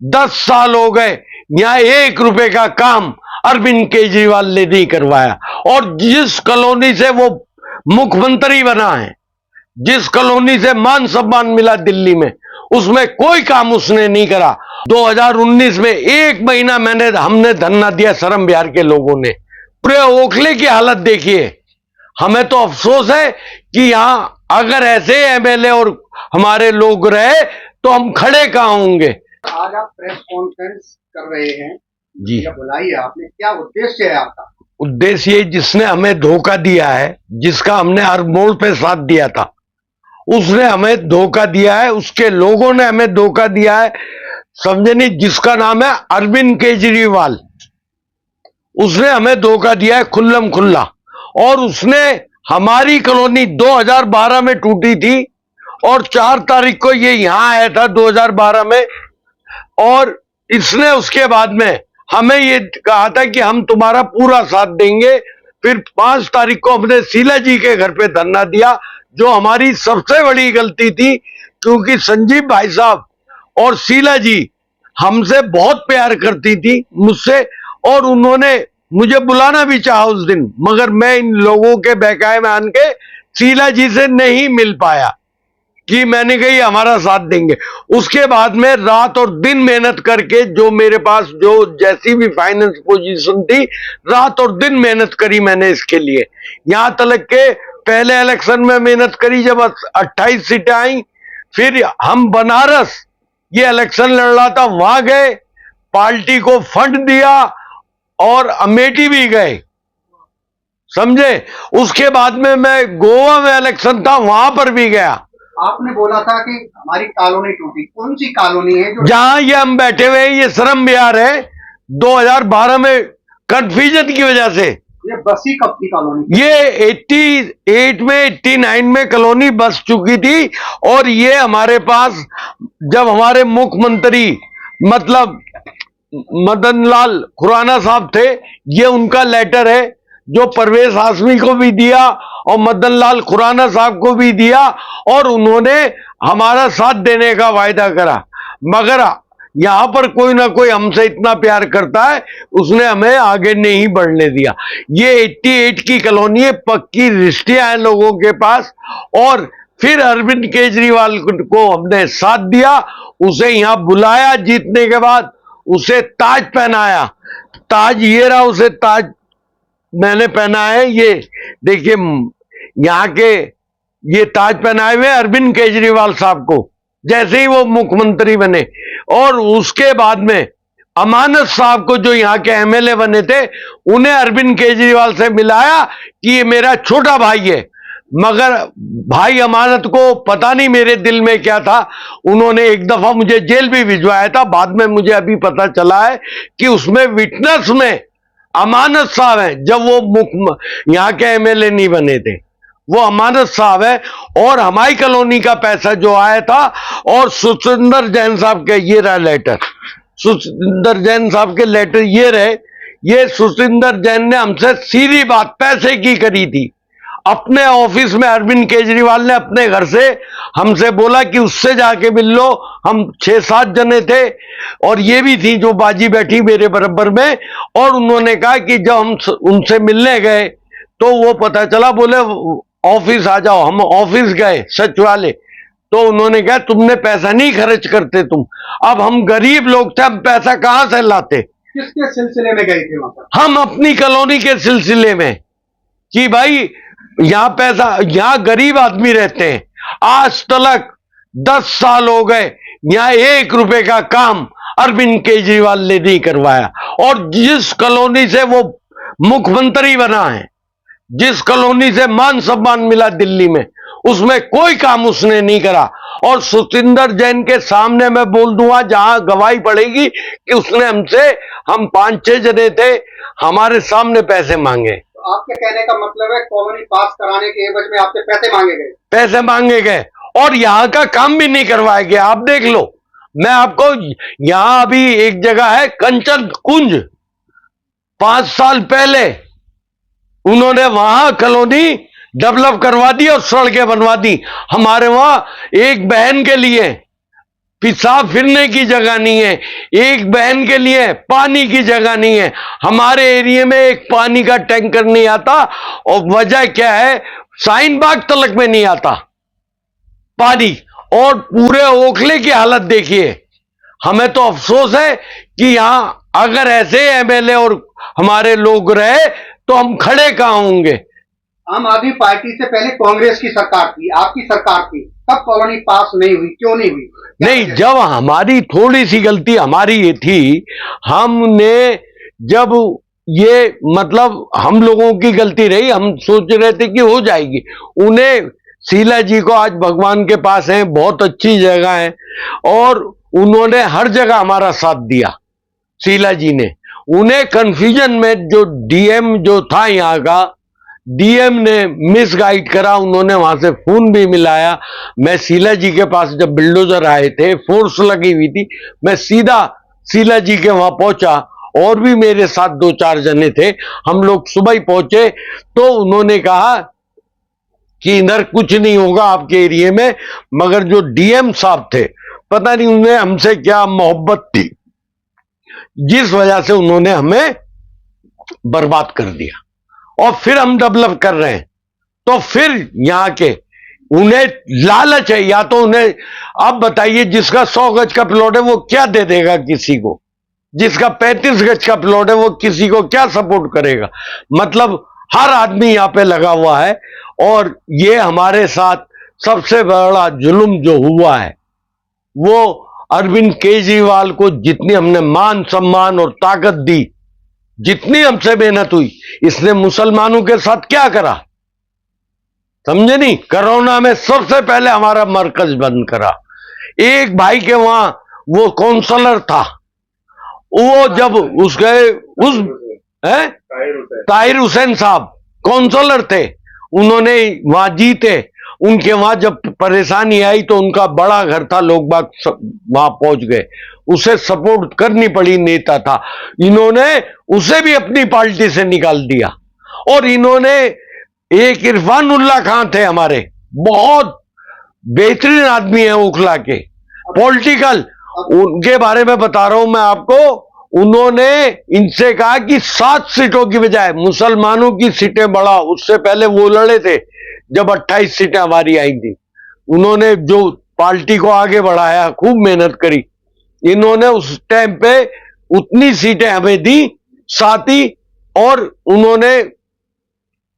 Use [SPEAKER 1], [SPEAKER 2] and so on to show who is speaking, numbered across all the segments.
[SPEAKER 1] 10 साल हो गए, यहाँ 1 रुपए का काम अरविंद केजरीवाल ने नहीं करवाया। और जिस कॉलोनी से वो मुख्यमंत्री बना है, जिस कॉलोनी से मान सम्मान मिला दिल्ली में, उसमें कोई काम उसने नहीं करा। 2019 में 1 महीना हमने धरना दिया शर्म बिहार के लोगों ने। पूरे ओखले की हालत देखिए। हमें तो अफसोस है कि यहां अगर ऐसे एमएलए और हमारे लोग रहे तो हम खड़े कहां होंगे।
[SPEAKER 2] आज आप प्रेस कॉन्फ्रेंस कर रहे हैं
[SPEAKER 1] जी,
[SPEAKER 2] बुलाई है आपने, क्या उद्देश्य है आपका?
[SPEAKER 1] उद्देश्य ये, जिसने हमें धोखा दिया है, जिसका हमने हर मोड़ पे साथ दिया था, उसने हमें धोखा दिया है, उसके लोगों ने हमें धोखा दिया है, समझे नहीं? जिसका नाम है अरविंद केजरीवाल, उसने हमें धोखा दिया है खुल्लम खुल्ला। और उसने हमारी कॉलोनी 2012 में टूटी थी और 4 तारीख को ये यहां आया था 2012 में, और इसने उसके बाद में हमें ये कहा था कि हम तुम्हारा पूरा साथ देंगे। फिर 5 तारीख को हमने शीला जी के घर पे धरना दिया, जो हमारी सबसे बड़ी गलती थी, क्योंकि संजीव भाई साहब और शीला जी हमसे बहुत प्यार करती थी मुझसे, और उन्होंने मुझे बुलाना भी चाहा उस दिन, मगर मैं इन लोगों के बहकाए में आन के शीला जी से नहीं मिल पाया कि मैंने कही हमारा साथ देंगे। उसके बाद में रात और दिन मेहनत करके, जो मेरे पास जो जैसी भी फाइनेंस पोजीशन थी, रात और दिन मेहनत करी मैंने इसके लिए। यहां तक के पहले इलेक्शन में मेहनत करी जब 28 सीटें आई, फिर हम बनारस ये इलेक्शन लड़ रहा था, वहां गए, पार्टी को फंड दिया और अमेठी भी गए, समझे? उसके बाद में मैं गोवा में इलेक्शन था, वहां पर भी गया।
[SPEAKER 2] आपने बोला था कि हमारी कॉलोनी टूटी, कौन सी कॉलोनी है जो
[SPEAKER 1] जहां ये हम बैठे हुए हैं, ये श्रम विहार है। 2012 में कंफ्यूजन की वजह से
[SPEAKER 2] ये बसी कब की कॉलोनी?
[SPEAKER 1] ये 88 में 89 में कॉलोनी बस चुकी थी। और ये हमारे पास जब हमारे मुख्यमंत्री मतलब मदन लाल खुराना साहब थे, ये उनका लेटर है जो परवेज हाशमी को भी दिया और मदन लाल खुराना साहब को भी दिया, और उन्होंने हमारा साथ देने का वायदा करा। मगर यहां पर कोई ना कोई हमसे इतना प्यार करता है, उसने हमें आगे नहीं बढ़ने दिया। ये 88 की कॉलोनी है, पक्की रिश्तियां हैं लोगों के पास। और फिर अरविंद केजरीवाल को हमने साथ दिया, उसे यहां बुलाया, जीतने के बाद उसे ताज पहनाया। ताज ये रहा, उसे ताज मैंने पहना है, ये देखिए यहाँ के, ये ताज पहनाए हुए अरविंद केजरीवाल साहब को जैसे ही वो मुख्यमंत्री बने। और उसके बाद में अमानत साहब को, जो यहाँ के एमएलए बने थे, उन्हें अरविंद केजरीवाल से मिलाया कि ये मेरा छोटा भाई है। मगर भाई अमानत को पता नहीं मेरे दिल में क्या था, उन्होंने एक दफा मुझे जेल भी भिजवाया था। बाद में मुझे अभी पता चला है कि उसमें विटनेस में अमानत साहब हैं, जब वो यहाँ के एमएलए नहीं बने थे, वो अमानत साहब है। और हमारी कॉलोनी का पैसा जो आया था, और सुचिंदर जैन साहब के, ये रहा लेटर, सुचिंदर जैन साहब के लेटर ये रहे। ये सुचिंदर जैन ने हमसे सीधी बात पैसे की करी थी। अपने ऑफिस में अरविंद केजरीवाल ने अपने घर से हमसे बोला कि उससे जाके मिल लो। हम 6-7 जने थे, और ये भी थी जो बाजी बैठी मेरे बराबर में। और उन्होंने कहा कि जब हम उनसे मिलने गए तो वो पता चला, बोले ऑफिस आ जाओ। हम ऑफिस गए सचिवालय, तो उन्होंने कहा तुमने पैसा नहीं खर्च करते तुम। अब हम गरीब लोग थे, हम पैसा कहां से लाते?
[SPEAKER 2] किसके सिलसिले में गए थे वहां पर?
[SPEAKER 1] हम अपनी कॉलोनी के सिलसिले में, कि भाई यहां पैसा, यहां गरीब आदमी रहते हैं। आज तक 10 साल हो गए, यहां 1 रुपए का काम अरविंद केजरीवाल ने नहीं करवाया। और जिस कॉलोनी से वो मुख्यमंत्री बना है, जिस कॉलोनी से मान सम्मान मिला दिल्ली में, उसमें कोई काम उसने नहीं करा। और सुचिंदर जैन के सामने मैं बोल दूंगा, जहां गवाही पड़ेगी, कि उसने हमसे, हम 5-6 जने थे, हमारे सामने पैसे मांगे।
[SPEAKER 2] तो आपके कहने का मतलब है कॉलोनी पास कराने के एवज में आपसे पैसे मांगे गए?
[SPEAKER 1] पैसे मांगे गए, और यहां का काम भी नहीं करवाया गया। आप देख लो, मैं आपको, यहां अभी एक जगह है कंचन कुंज, 5 साल पहले उन्होंने वहां कॉलोनी डेवलप करवा दी और सड़कें बनवा दी। हमारे वहां एक बहन के लिए पेशाब फिरने की जगह नहीं है, एक बहन के लिए पानी की जगह नहीं है। हमारे एरिया में एक पानी का टैंकर नहीं आता, और वजह क्या है, शाहीन बाग तलक में नहीं आता पानी। और पूरे ओखले की हालत देखिए। हमें तो अफसोस है कि यहां अगर ऐसे एमएलए और हमारे लोग रहे तो हम खड़े कहां होंगे।
[SPEAKER 2] आम आदमी पार्टी से पहले कांग्रेस की सरकार थी, आपकी सरकार थी, तब कॉलोनी पास नहीं हुई, क्यों नहीं हुई?
[SPEAKER 1] नहीं, जब हमारी थोड़ी सी गलती हमारी ये थी, हमने जब ये मतलब हम लोगों की गलती रही, हम सोच रहे थे कि हो जाएगी। उन्हें शीला जी को आज भगवान के पास हैं, बहुत अच्छी जगह है, और उन्होंने हर जगह हमारा साथ दिया। शीला जी ने, उन्हें कंफ्यूजन में जो डीएम जो था यहाँ का, डीएम ने मिस गाइड करा, उन्होंने वहां से फोन भी मिलाया। मैं शीला जी के पास जब बिल्डोजर आए थे, फोर्स लगी हुई थी, मैं सीधा शीला जी के वहां पहुंचा, और भी मेरे साथ 2-4 जने थे। हम लोग सुबह ही पहुंचे तो उन्होंने कहा कि इधर कुछ नहीं होगा आपके एरिया में, मगर जो डीएम साहब थे, पता नहीं उन्हें हमसे क्या मोहब्बत थी, जिस वजह से उन्होंने हमें बर्बाद कर दिया। और फिर हम डेवलप कर रहे हैं, तो फिर यहां के उन्हें लालच है, या तो उन्हें, अब बताइए, जिसका 100 गज का प्लॉट है वो क्या दे देगा किसी को, जिसका 35 गज का प्लॉट है वो किसी को क्या सपोर्ट करेगा। मतलब हर आदमी यहां पे लगा हुआ है, और ये हमारे साथ सबसे बड़ा जुल्म जो हुआ है, वो अरविंद केजरीवाल को जितनी हमने मान सम्मान और ताकत दी, जितनी हमसे मेहनत हुई, इसने मुसलमानों के साथ क्या करा, समझे नहीं। कोरोना में सबसे पहले हमारा मरकज बंद करा। एक भाई के वहां वो काउंसलर था, वो जब उस गए, उस ताहिर हुसैन साहब काउंसलर थे, उन्होंने वहां जीते। उनके वहां जब परेशानी आई तो उनका बड़ा घर था, लोग बाग वहां पहुंच गए, उसे सपोर्ट करनी पड़ी, नेता था। इन्होंने उसे भी अपनी पार्टी से निकाल दिया। और इन्होंने, एक इरफान उल्लाह खान थे हमारे, बहुत बेहतरीन आदमी है ओखला के, पॉलिटिकल, उनके बारे में बता रहा हूं मैं आपको। उन्होंने इनसे कहा कि 7 सीटों की बजाय मुसलमानों की सीटें बढ़ाओ। उससे पहले वो लड़े थे जब 28 सीटें हमारी आई थी। उन्होंने जो पार्टी को आगे बढ़ाया, खूब मेहनत करी। इन्होंने उस टाइम पे उतनी सीटें हमें दी, साथ ही, और उन्होंने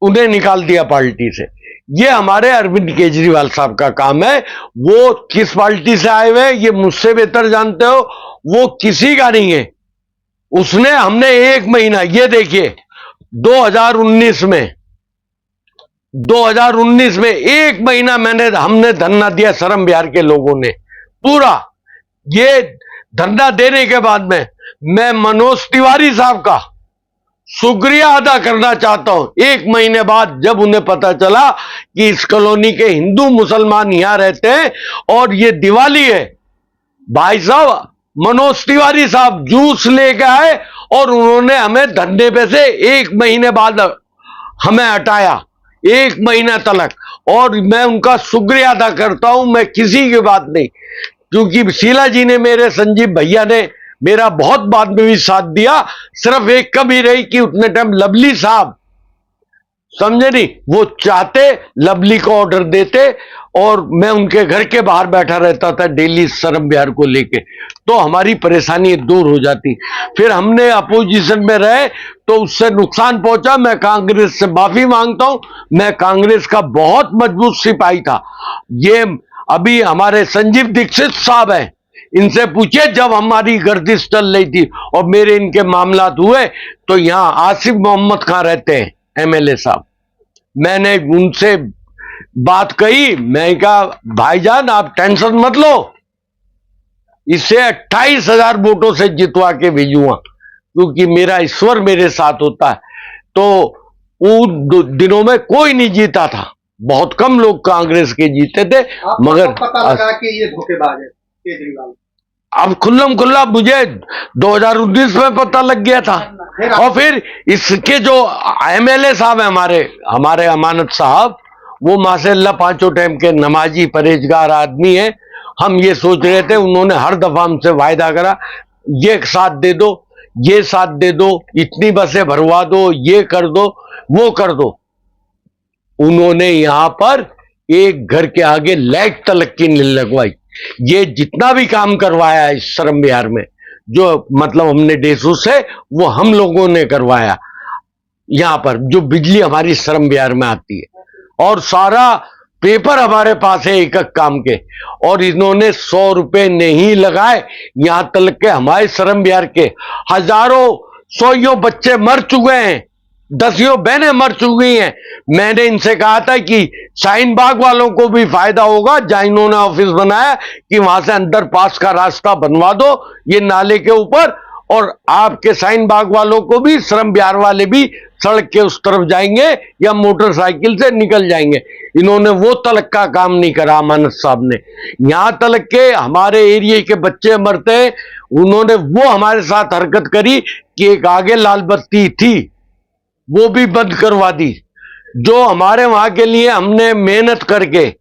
[SPEAKER 1] उन्हें निकाल दिया पार्टी से। ये हमारे अरविंद केजरीवाल साहब का काम है। वो किस पार्टी से आए हुए ये मुझसे बेहतर जानते हो, वो किसी का नहीं है। उसने, हमने 1 महीना, ये देखिए 2019 में 1 महीना हमने धरना दिया, शर्म बिहार के लोगों ने पूरा। ये धरना देने के बाद में मैं मनोज तिवारी साहब का शुक्रिया अदा करना चाहता हूं। 1 महीने बाद जब उन्हें पता चला कि इस कॉलोनी के हिंदू मुसलमान यहां रहते हैं और ये दिवाली है, भाई साहब मनोज तिवारी साहब जूस लेके आए और उन्होंने हमें धरने पे से 1 महीने बाद हमें हटाया, 1 महीना तलक। और मैं उनका शुक्रिया अदा करता हूं, मैं किसी की बात नहीं, क्योंकि शीला जी ने, मेरे संजीव भैया ने मेरा बहुत बाद में भी साथ दिया। सिर्फ एक कमी रही कि उतने टाइम लवली साहब, समझे नहीं, वो चाहते लवली को ऑर्डर देते और मैं उनके घर के बाहर बैठा रहता था डेली शर्म बिहार को लेके, तो हमारी परेशानी दूर हो जाती। फिर हमने अपोजिशन में रहे तो उससे नुकसान पहुंचा। मैं कांग्रेस से माफी मांगता हूं, मैं कांग्रेस का बहुत मजबूत सिपाही था। ये अभी हमारे संजीव दीक्षित साहब हैं, इनसे पूछिए, जब हमारी गर्दिश चल रही थी और मेरे इनके मामलात हुए तो यहां आसिफ मोहम्मद खान रहते हैं एमएलए साहब, मैंने उनसे बात कही, मैं कहा भाईजान आप टेंशन मत लो, इसे 28,000 वोटों से जितवा के भेजूंगा, क्योंकि मेरा ईश्वर मेरे साथ होता है। तो उन दिनों में कोई नहीं जीता था, बहुत कम लोग कांग्रेस के जीते थे। मगर
[SPEAKER 2] पता लगा कि ये धोखेबाज है केजरीवाल,
[SPEAKER 1] अब खुल्लम खुल्ला मुझे 2019 में पता लग गया था। और फिर इसके जो एमएलए साहब है हमारे अमानत साहब, वो माशाअल्लाह 5 टाइम के नमाजी परहेजगार आदमी है। हम ये सोच रहे थे, उन्होंने हर दफा हमसे वायदा करा, ये साथ दे दो, ये साथ दे दो, इतनी बसें भरवा दो, ये कर दो, वो कर दो। उन्होंने यहां पर एक घर के आगे लाइट तलक की नहीं लगवाई। ये जितना भी काम करवाया है इस श्रम विहार में, जो मतलब हमने डेसू से, वो हम लोगों ने करवाया। यहां पर जो बिजली हमारी श्रम विहार में आती है, और सारा पेपर हमारे पास है एक एक काम के, और इन्होंने 100 रुपए नहीं लगाए। यहां तक के हमारे श्रम विहार के हजारों सौयों बच्चे मर चुके हैं, दसियों बहनें मर चुकी हैं। मैंने इनसे कहा था कि शाहीन बाग वालों को भी फायदा होगा, जहां इन्होंने ऑफिस बनाया, कि वहां से अंदर पास का रास्ता बनवा दो ये नाले के ऊपर, और आपके शाहीन बाग वालों को भी, श्रम विहार वाले भी सड़क के उस तरफ जाएंगे या मोटरसाइकिल से निकल जाएंगे। इन्होंने वो तलक का काम नहीं करा अमानत साहब ने। यहां तलक के हमारे एरिया के बच्चे मरते हैं, उन्होंने वो हमारे साथ हरकत करी कि एक आगे लाल बत्ती थी वो भी बंद करवा दी। जो हमारे वहां के लिए हमने मेहनत करके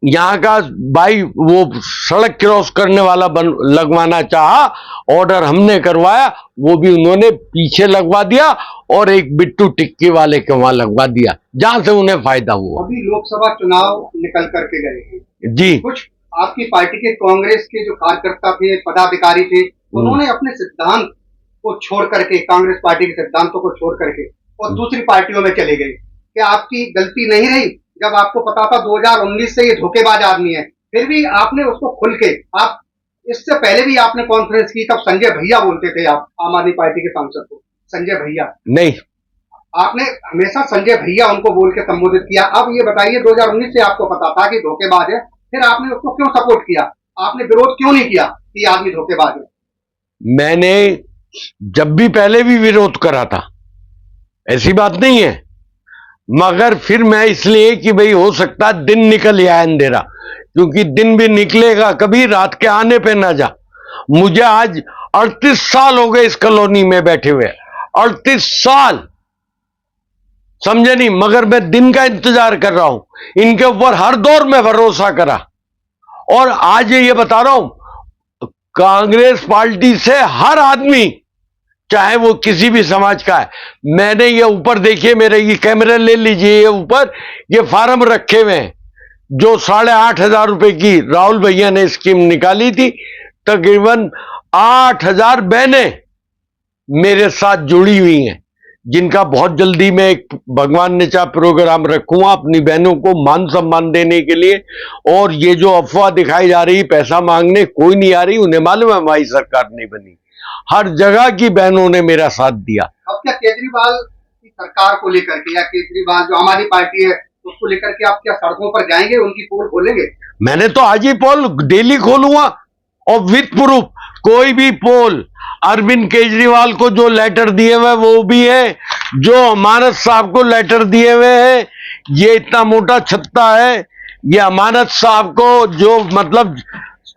[SPEAKER 1] यहाँ का भाई वो सड़क क्रॉस करने वाला लगवाना चाहा, ऑर्डर हमने करवाया, वो भी उन्होंने पीछे लगवा दिया और एक बिट्टू टिक्की वाले के वहां लगवा दिया, जहां से उन्हें फायदा हुआ।
[SPEAKER 2] अभी लोकसभा चुनाव निकल करके गए हैं
[SPEAKER 1] जी,
[SPEAKER 2] कुछ आपकी पार्टी के कांग्रेस के जो कार्यकर्ता थे, पदाधिकारी थे, उन्होंने अपने सिद्धांत को छोड़ करके, कांग्रेस पार्टी के सिद्धांतों को छोड़ करके और दूसरी पार्टियों में चले गए। क्या आपकी गलती नहीं रही, जब आपको पता था 2019 से ये धोखेबाज आदमी है, फिर भी आपने उसको खुल के, आप इससे पहले भी आपने कॉन्फ्रेंस की, तब संजय भैया बोलते थे आप आम आदमी पार्टी के सांसद को, संजय भैया
[SPEAKER 1] नहीं,
[SPEAKER 2] आपने हमेशा संजय भैया उनको बोल के संबोधित किया। अब ये बताइए 2019 से आपको पता था कि धोखेबाज है, फिर आपने उसको क्यों सपोर्ट किया, आपने विरोध क्यों नहीं किया कि आदमी धोखेबाज है?
[SPEAKER 1] मैंने जब भी पहले भी विरोध करा था, ऐसी बात नहीं है, मगर फिर मैं इसलिए कि भाई हो सकता दिन निकल आया अंधेरा, क्योंकि दिन भी निकलेगा कभी, रात के आने पे ना जा। मुझे आज 38 साल हो गए इस कॉलोनी में बैठे हुए, 38 साल, समझे नहीं, मगर मैं दिन का इंतजार कर रहा हूं। इनके ऊपर हर दौर में भरोसा करा, और आज ये बता रहा हूं, कांग्रेस पार्टी से हर आदमी, चाहे वो किसी भी समाज का है, मैंने ये ऊपर देखिए, मेरे ये कैमरे ले लीजिए, ये ऊपर ये फार्म रखे हुए हैं, जो 8,500 रुपए की राहुल भैया ने स्कीम निकाली थी। तकरीबन 8,000 बहनें मेरे साथ जुड़ी हुई हैं, जिनका बहुत जल्दी मैं एक भगवान ने चाह प्रोग्राम रखूंगा अपनी बहनों को मान सम्मान देने के लिए। और ये जो अफवाह दिखाई जा रही पैसा मांगने, कोई नहीं आ रही, उन्हें मालूम है हमारी सरकार नहीं बनी, हर जगह की बहनों ने मेरा साथ दिया।
[SPEAKER 2] अब क्या केजरीवाल की सरकार को लेकर के, या केजरीवाल जो हमारी पार्टी है उसको लेकर के आप क्या सड़कों पर जाएंगे, उनकी पोल खोलेंगे? मैंने
[SPEAKER 1] तो आज ही पोल डेली खोलूंगा, और विद प्रूफ, कोई भी पोल अरविंद केजरीवाल को जो लेटर दिए हुए वो भी है, जो अमानत साहब को लेटर दिए हुए हैं, ये इतना मोटा छत्ता है, ये अमानत साहब को जो मतलब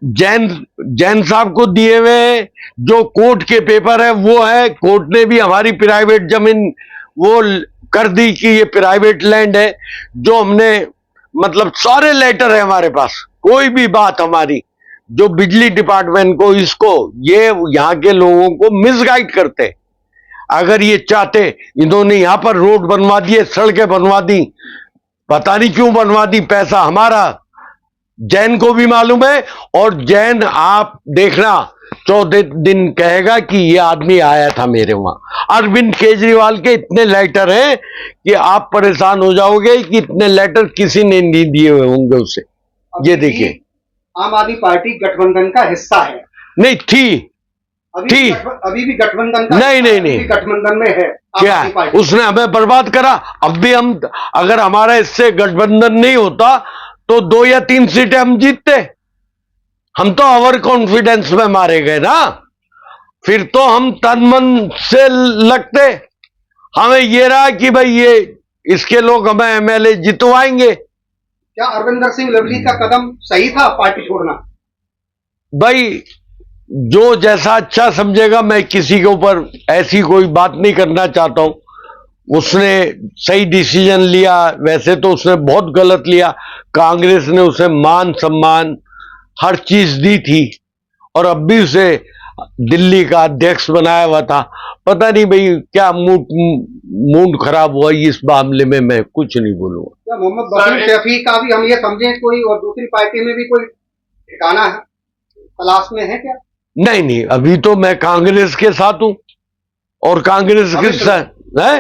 [SPEAKER 1] जैन साहब को दिए हुए हैं, जो कोर्ट के पेपर है वो है, कोर्ट ने भी हमारी प्राइवेट जमीन वो कर दी कि ये प्राइवेट लैंड है, जो हमने मतलब सारे लेटर है हमारे पास, कोई भी बात हमारी, जो बिजली डिपार्टमेंट को, इसको, ये यहां के लोगों को मिसगाइड करते। अगर ये चाहते, इन्होंने यहां पर रोड बनवा दिए, सड़कें बनवा दी, पता नहीं क्यों बनवा दी, पैसा हमारा, जैन को भी मालूम है, और जैन आप देखना 14 दिन कहेगा कि ये आदमी आया था मेरे वहां। अरविंद केजरीवाल के इतने लेटर हैं कि आप परेशान हो जाओगे कि इतने लेटर किसी ने नहीं दिए हुए होंगे उसे। ये देखिए,
[SPEAKER 2] आम आदमी पार्टी गठबंधन का हिस्सा है?
[SPEAKER 1] नहीं थी,
[SPEAKER 2] अभी भी गठबंधन का,
[SPEAKER 1] नहीं
[SPEAKER 2] गठबंधन में है
[SPEAKER 1] क्या है? उसने हमें बर्बाद करा। अब भी हम, अगर हमारा इससे गठबंधन नहीं होता तो 2 या 3 सीटें हम जीतते। हम तो ओवर कॉन्फिडेंस में मारे गए ना, फिर तो हम तन मन से लगते। हमें ये रहा कि भाई ये इसके लोग हमें एमएलए जितवाएंगे।
[SPEAKER 2] क्या अरविंदर सिंह लवली का कदम सही था, पार्टी छोड़ना?
[SPEAKER 1] भाई जो जैसा अच्छा समझेगा, मैं किसी के ऊपर ऐसी कोई बात नहीं करना चाहता हूं। उसने सही डिसीजन लिया, वैसे तो उसने बहुत गलत लिया। कांग्रेस ने उसे मान सम्मान हर चीज दी थी, और अब भी उसे दिल्ली का अध्यक्ष बनाया हुआ था। पता नहीं भाई क्या मूड खराब हुआ इस मामले में, मैं कुछ नहीं बोलूंगा।
[SPEAKER 2] क्या मोहम्मद बशीर शफी का भी हम ये समझें कोई और दूसरी पार्टी में भी कोई ठिकाना है, तलाश में है क्या?
[SPEAKER 1] नहीं नहीं, अभी तो मैं कांग्रेस के साथ हूं, और कांग्रेस के साथ है।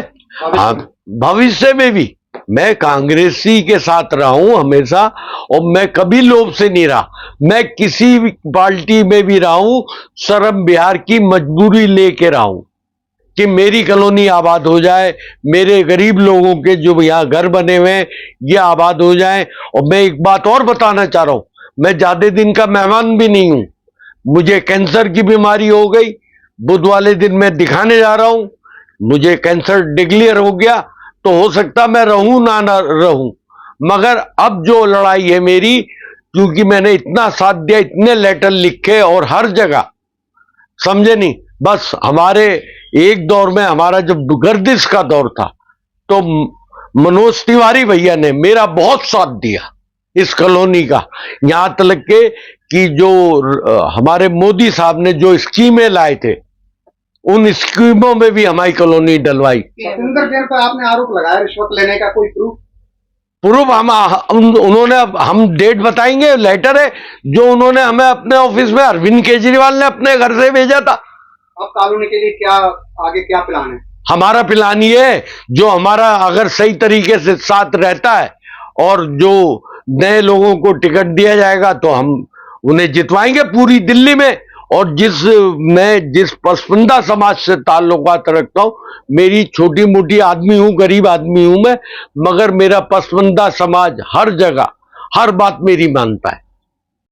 [SPEAKER 1] हाँ, भविष्य में भी मैं कांग्रेसी के साथ रहा हूं हमेशा, और मैं कभी लोभ से नहीं रहा। मैं किसी भी पार्टी में भी रहा हूं, शर्म बिहार की मजबूरी लेके रहा हूं कि मेरी कॉलोनी आबाद हो जाए, मेरे गरीब लोगों के जो यहाँ घर बने हुए हैं ये आबाद हो जाए। और मैं एक बात और बताना चाह रहा हूं, मैं ज्यादा दिन का मेहमान भी नहीं हूं। मुझे कैंसर की बीमारी हो गई, बुध वाले दिन मैं दिखाने जा रहा हूं, मुझे कैंसर डिक्लेयर हो गया, तो हो सकता मैं रहूं ना रहूं, मगर अब जो लड़ाई है मेरी, क्योंकि मैंने इतना साथ दिया, इतने लेटर लिखे और हर जगह, समझे नहीं। बस हमारे एक दौर में, हमारा जब गर्दिश का दौर था, तो मनोज तिवारी भैया ने मेरा बहुत साथ दिया इस कॉलोनी का, यहां तक के कि जो हमारे मोदी साहब ने जो स्कीमें लाए थे, उन स्कीमों में भी हमारी कॉलोनी डलवाई।
[SPEAKER 2] सतिंदर जैन पर आपने आरोप लगाया रिश्वत लेने का, कोई
[SPEAKER 1] प्रूफ उन्होंने, हम डेट बताएंगे, लेटर है जो उन्होंने हमें अपने ऑफिस में, अरविंद केजरीवाल ने अपने घर से भेजा था।
[SPEAKER 2] अब कॉलोनी के लिए क्या आगे क्या प्लान है?
[SPEAKER 1] हमारा प्लान ये है, जो हमारा अगर सही तरीके से साथ रहता है और जो नए लोगों को टिकट दिया जाएगा, तो हम उन्हें जितवाएंगे पूरी दिल्ली में। और मैं जिस पसमानदा समाज से ताल्लुकात रखता हूं, मेरी छोटी मोटी आदमी हूं, गरीब आदमी हूं मैं, मगर मेरा पसमानदा समाज हर जगह हर बात मेरी मानता है।